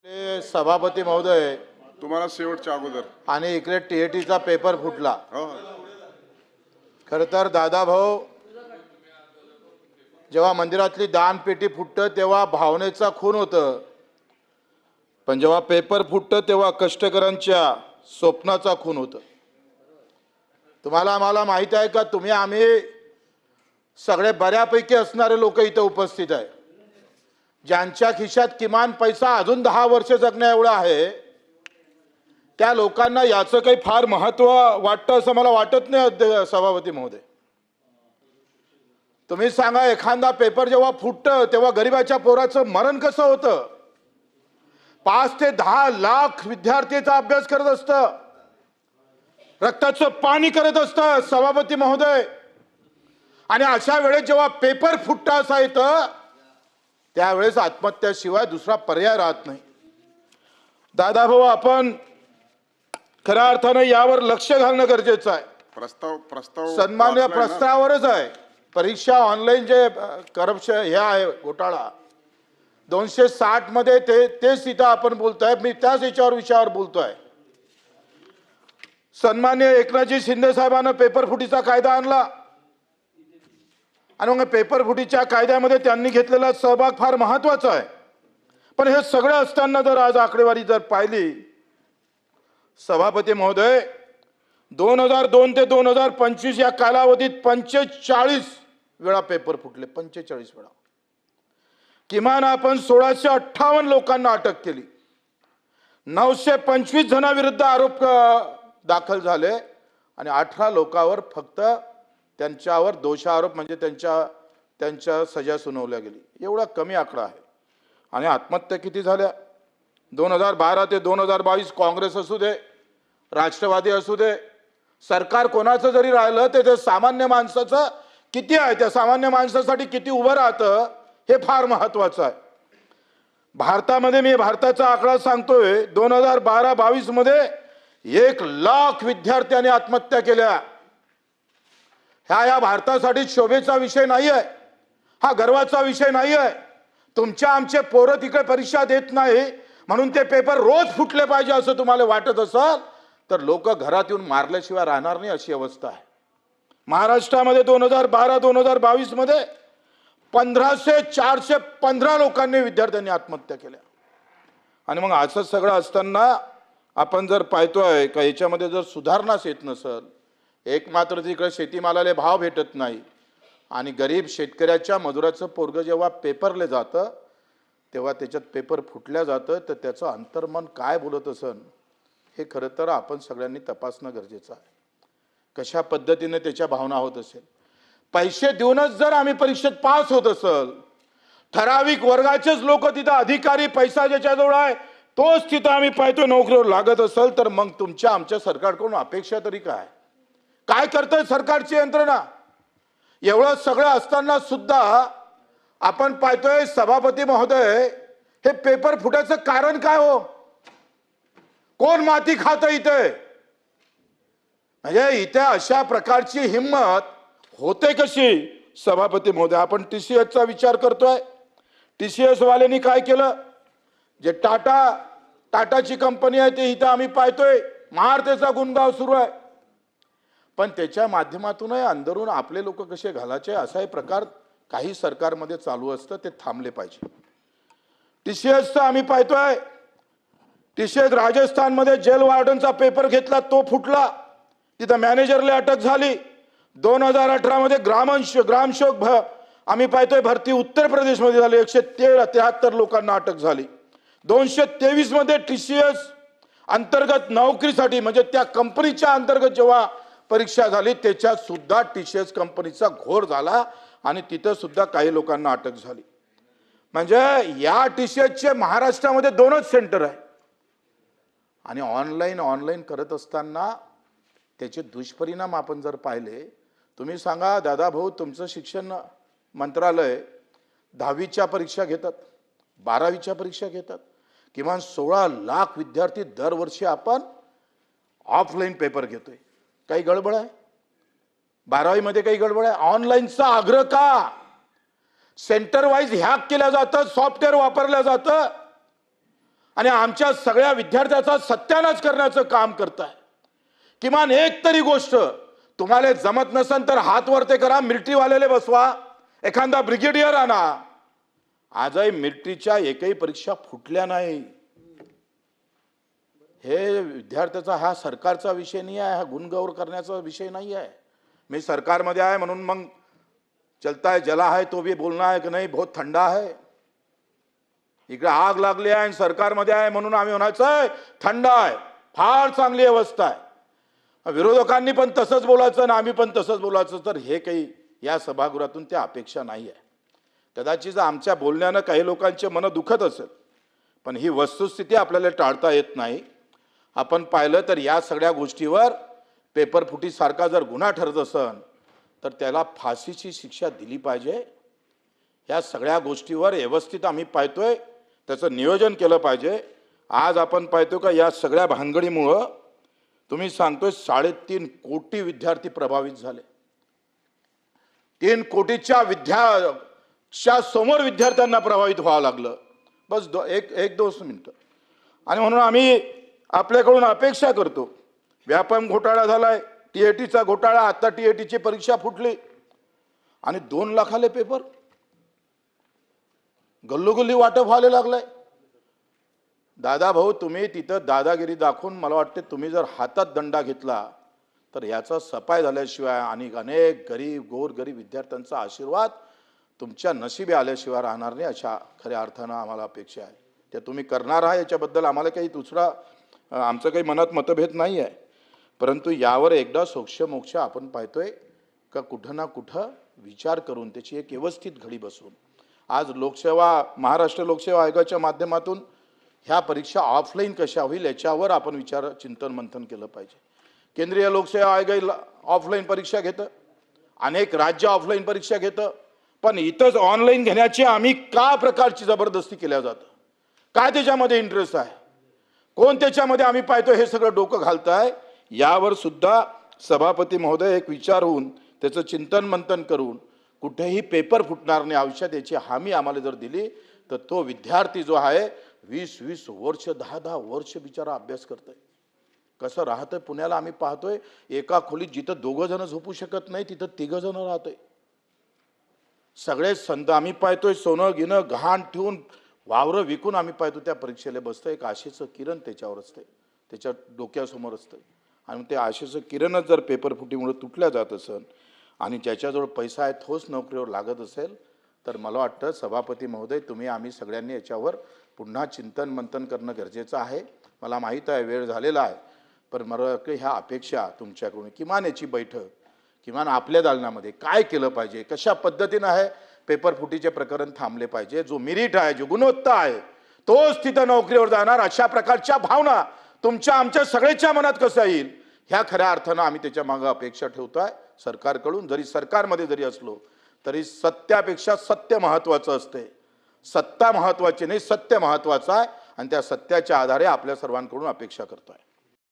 सभापती महोदय, तुम्हाला शेवटच्या अगोदर आणि इकडे टीएटीचा पेपर फुटला. हो खर तर दादाभाऊ, जेव्हा मंदिरातली दानपेटी फुटतं तेव्हा भावनेचा खून होतं, पण जेव्हा पेपर फुटतं तेव्हा कष्टकऱ्यांच्या स्वप्नाचा खून होतं. तुम्हाला आम्हाला माहित आहे का, तुम्ही आम्ही सगळे बऱ्यापैकी असणारे लोक इथे उपस्थित आहे, ज्यांच्या खिशात किमान पैसा अजून 10 वर्ष जगण्या एवढा आहे, त्या लोकांना याचं काही फार महत्त्व वाटतं असं मला वाटत नाही. सभापती महोदय, तुम्ही सांगा, एखादा पेपर जेव्हा फुटतं तेव्हा गरीबाच्या पोराचं मरण कसं होतं? 5 ते 10 लाख विद्यार्थीचा अभ्यास करत असतं, रक्ताचं पाणी करत असतं सभापती महोदय. आणि अशा वेळेस जेव्हा पेपर फुटतं असं येतं, त्यावेळेस आत्महत्याशिवाय दुसरा पर्याय राहत नाही. दादाभाऊ, आपण खऱ्या अर्थानं यावर लक्ष घालणं गरजेचं आहे. प्रस्ताव प्रस्ताव सन्मान्य वाचलाय ना? प्रस्तावावरच आहे. परीक्षा ऑनलाईन जे करप्शन हे आहे, घोटाळा 260 मध्ये तेच इथं आपण बोलतोय. मी त्याच विषयावर बोलतोय. सन्मान्य एकनाथजी शिंदे साहेबांना पेपर फुटीचा कायदा आणला, आणि मग पेपर फुटीच्या कायद्यामध्ये त्यांनी घेतलेला सहभाग फार महत्वाचा आहे. पण हे सगळं असताना जर आज आकडेवारी जर पाहिली सभापती महोदय, 2002 ते 2025 या कालावधीत 45 वेळा पेपर फुटले. 45 वेळा. किमान आपण 1658 लोकांना अटक केली. 925 जणांविरुद्ध आरोप दाखल झाले, आणि 18 लोकांवर फक्त त्यांच्यावर दोषारोप म्हणजे त्यांच्या सजा सुनावल्या गेली. एवढा कमी आकडा आहे. आणि आत्महत्या किती झाल्या? 2012 ते 2022 काँग्रेस असू दे, राष्ट्रवादी असू दे, सरकार कोणाचं जरी राहिलं ते सामान्य माणसाचं किती आहे, त्या सामान्य माणसासाठी किती उभं राहतं हे फार महत्वाचं आहे. भारतामध्ये, मी भारताचा आकडा सांगतोय, 2012-22 मध्ये 1 लाख विद्यार्थ्यांनी आत्महत्या केल्या. या भारतासाठी शोभेचा विषय नाही आहे, हा गर्वाचा विषय नाही आहे. तुमच्या आमचे पोरं तिकडे परीक्षा देत नाही म्हणून ते पेपर रोज फुटले पाहिजे असं तुम्हाला वाटत असेल तर लोक घरात येऊन मारल्याशिवाय राहणार नाही, अशी अवस्था आहे. महाराष्ट्रामध्ये 2012-2022 मध्ये 415 लोकांनी, विद्यार्थ्यांनी आत्महत्या केल्या. आणि मग असं सगळं असताना आपण जर पाहतोय का याच्यामध्ये जर सुधारणाच येत नसेल, एक मात्र तिकडे शेतीमालाला भाव भेटत नाही, आणि गरीब शेतकऱ्याच्या मजुराचं पोरगं जेव्हा पेपरले जातं तेव्हा त्याच्यात पेपर फुटल्या जातं, तर त्याचं अंतर्मन काय बोलत असेल हे खरं तर आपण सगळ्यांनी तपासणं गरजेचं आहे. कशा पद्धतीने त्याच्या भावना होत असेल. पैसे देऊनच जर आम्ही परीक्षेत पास होत असेल, ठराविक वर्गाचेच लोक तिथं अधिकारी, पैसा ज्याच्याजवळ आहे तोच तिथं आम्ही पाहतो नोकरीवर लागत असेल, तर मग तुमच्या आमच्या सरकारकडून अपेक्षा तरी काय करतंय सरकारची यंत्रणा? एवढं सगळं असताना सुद्धा आपण पाहतोय सभापती महोदय, हे पेपर फुटायचं कारण काय हो? कोण माती खातं इथे? म्हणजे इथे अशा प्रकारची हिंमत होते कशी सभापती महोदय? आपण टीसीएसचा विचार करतोय. टीसीएस वाल्यांनी काय केलं? जे टाटाची कंपनी आहे ते इथं आम्ही पाहतोय महारतेचा गुणगाव सुरू आहे, पण त्याच्या माध्यमातूनही अंदरून आपले लोक कसे घालायचे असाही प्रकार काही सरकारमध्ये चालू असतं, ते थांबले पाहिजे. टीसीएसचा आम्ही पाहतोय, टीसीएस राजस्थानमध्ये जेल वॉर्डनचा पेपर घेतला, तो फुटला, तिथं मॅनेजरला अटक झाली. 2018 मध्ये ग्रामसेवक आम्ही पाहतोय भरती उत्तर प्रदेशमध्ये झाली, 173 लोकांना अटक झाली. 223 मध्ये टीसीएस अंतर्गत नोकरीसाठी म्हणजे त्या कंपनीच्या अंतर्गत जेव्हा परीक्षा झाली त्याच्यात सुद्धा टीसीएस कंपनीचा घोर झाला, आणि तिथं सुद्धा काही लोकांना अटक झाली. म्हणजे या टीसीएसचे महाराष्ट्रामध्ये 2च सेंटर आहे, आणि ऑनलाईन करत असताना त्याचे दुष्परिणाम आपण जर पाहिले, तुम्ही सांगा दादाभाऊ, तुमचं शिक्षण मंत्रालय 10वीच्या परीक्षा घेतात, 12वीच्या परीक्षा घेतात, किमान 16 लाख विद्यार्थी दरवर्षी आपण ऑफलाईन पेपर घेतोय. काही गडबड आहे? 12वी मध्ये काही गडबड आहे? ऑनलाईनचा आग्रह का? सेंटर वाईज हॅक केल्या जातं, सॉफ्टवेअर वापरलं जातं, आणि आमच्या सगळ्या विद्यार्थ्याचा सत्यानाश करण्याचं काम करताय। किमान एक तरी गोष्ट तुम्हाला जमत नसेल तर हात वरते करा, मिलिटरीवालेले बसवा, एखादा ब्रिगेडियर आणा। आजही मिलिटरीच्या एकही परीक्षा फुटल्या नाही। हे विद्यार्थ्याचा, हा सरकारचा विषय नाही आहे, हा गुणगौर करण्याचा विषय नाही आहे। मी सरकारमध्ये आहे म्हणून मग चलता है जला है तो भी बोलना है कि नहीं बहुत ठंडा है। इकडे आग लागली आहे आणि सरकारमध्ये आहे म्हणून आम्ही म्हणायचं थंड आहे, फार चांगली अवस्था आहे। विरोधकांनी पण तसंच बोलायचं आणि आम्ही पण तसंच बोलायचं, तर हे काही या सभागृहातून त्या अपेक्षा नाही आहे। कदाचित आमच्या बोलण्यानं काही लोकांचे मन दुखत असेल, पण ही वस्तुस्थिती आपल्याला टाळता येत नाही। आपण पाहिलं तर या सगळ्या गोष्टीवर पेपर फुटीसारखा जर गुन्हा ठरत असेल तर त्याला फाशीची शिक्षा दिली पाहिजे। या सगळ्या गोष्टीवर व्यवस्थित आम्ही पाहतोय, त्याचं नियोजन केलं पाहिजे। आज आपण पाहतो का या सगळ्या भानगडीमुळं तुम्ही सांगतोय 3.5 कोटी विद्यार्थी प्रभावित झाले। 3 कोटीच्या समोर विद्यार्थ्यांना प्रभावित व्हावं लागलं। बस एक 2 मिनिटं। आणि म्हणून आम्ही आपल्याकडून अपेक्षा करतो, व्यापम घोटाळा झालाय, टीएटीचा घोटाळा, आता टीएटीची परीक्षा फुटली आणि 2 लाखाले पेपर गल्लोगल्ली वाटप व्हायला लागलंय। दादा भाऊ, तुम्ही तिथं दादागिरी दाखवून मला वाटते तुम्ही जर हातात दंडा घेतला तर याचा सफाई झाल्याशिवाय आणि अनेक गोरगरीब विद्यार्थ्यांचा आशीर्वाद तुमच्या नशिबी आल्याशिवाय राहणार नाही, अशा खऱ्या अर्थानं आम्हाला अपेक्षा आहे। ते तुम्ही करणार आहे याच्याबद्दल आम्हाला काही दुसरा आमचं काही मनात मतभेद नाही आहे, परंतु यावर एकदा सोक्ष आपण पाहतोय का कुठं ना कुठं विचार करून त्याची एक व्यवस्थित घडी बसवून आज महाराष्ट्र लोकसेवा आयोगाच्या माध्यमातून ह्या परीक्षा ऑफलाईन कशा होईल याच्यावर आपण चिंतन मंथन केलं पाहिजे। केंद्रीय लोकसेवा आयोग ऑफलाईन परीक्षा घेतं, अनेक राज्य ऑफलाईन परीक्षा घेतं, पण इथंच ऑनलाईन घेण्याची आम्ही का प्रकारची जबरदस्ती केल्या जातं? काय त्याच्यामध्ये इंटरेस्ट आहे? कोण त्याच्यामध्ये आम्ही पाहतो हे सगळं डोकं घालताय? यावर सुद्धा सभापती महोदय एक विचार होऊन त्याचं चिंतन मंथन करून कुठेही पेपर फुटणार नाही आयुष्यात याची हमी आम्हाला जर दिली तर तो विद्यार्थी जो आहे 20-20 वर्ष 10-10 वर्ष बिचारा अभ्यास करतोय, कसं राहतंय पुण्याला आम्ही पाहतोय। एका खोलीत जिथं 2 जण झोपू शकत नाही तिथं 3 जण राहतोय। सगळे संत आम्ही पाहतोय सोनं गिनं गहाण ठेवून वावरं विकून आम्ही पाहतो त्या परीक्षेला बसतं। एक आशेचं किरण त्याच्यावर असते, त्याच्या डोक्यासमोर असतं, आणि ते आशेचं किरणच जर पेपर फुटीमुळे तुटल्या जात असेल आणि ज्याच्याजवळ पैसा आहे तोच नोकरीवर लागत असेल तर मला वाटतं सभापती महोदय तुम्ही आम्ही सगळ्यांनी याच्यावर पुन्हा चिंतन मंथन करणं गरजेचं आहे। मला माहीत आहे वेळ झालेला आहे, पण मला ह्या अपेक्षा तुमच्याकडून किमान याची बैठक, किमान आपल्या दालनामध्ये काय केलं पाहिजे, कशा पद्धतीनं आहे पेपर फुटीचे प्रकरण थांबले पाहिजे, जो मेरिट आहे, जो गुणवत्ता आहे तोच तिथं नोकरीवर जाणार, अशा प्रकारच्या भावना तुमच्या आमच्या सगळ्याच्या मनात कसं येईल ह्या खऱ्या अर्थानं आम्ही त्याच्या मागे अपेक्षा ठेवतोय सरकारकडून। जरी सरकारमध्ये जरी असलो तरी सत्यापेक्षा सत्य महत्त्वाचं असते, सत्ता महत्त्वाची नाही, सत्य महत्त्वाचं आहे, आणि त्या सत्याच्या आधारे आपल्या सर्वांकडून अपेक्षा करतोय।